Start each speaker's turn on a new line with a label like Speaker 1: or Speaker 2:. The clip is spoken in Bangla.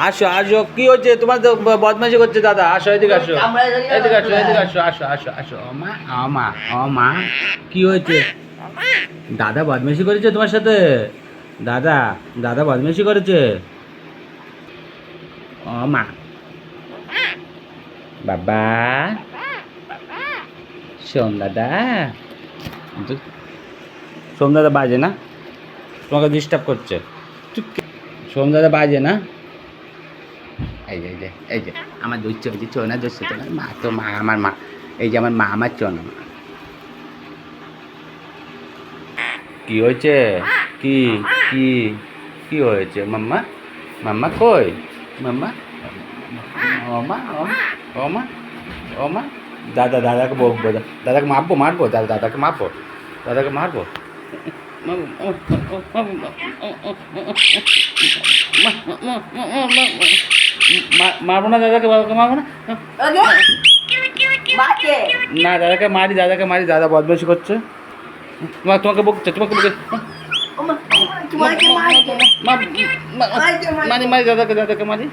Speaker 1: আসো আসো, কি হচ্ছে তোমার? তো বদমাইশি করছে দাদা। আসো এদিকে আসো, এদিকে আসো, এদিকে আসো, আসো আসো আসো। ওমা ওমা ওমা, কি হয়েছে? দাদা বদমাইশি করেছে তোমার সাথে? দাদা, দাদা বদমাইশি করেছে? ওমা বাবা, সোম দাদা, সোম দাদা বাজে না? তোমাকে ডিস্টার্ব করছে? সোম দাদা বাজে না? এই যে এই যে এই যে আমার দুধ ওই যে চোনা দুধ তোমার মা, তো মা আমার মা। এই যে আমার মা, আমার চোনা মা। কি হয়েছে? কি কি কি হয়েছে মাম্মা? মাম্মা কই? মাম্মা, ওমা ওমা ওমা। দাদা, দাদাকে বকবো, দাদাকে মারবো, মারবো দাদা, দাদাকে মারবো, দাদাকে মারবো। মারবো না দাদাকে, বাবাকে মারবো না। না দাদাকে মারি, দাদাকে মারি, দাদা বদমাইশি করছে। তোমাকে বকছে, তোমাকে বকছে। মারি মারি দাদাকে, দাদাকে মারি।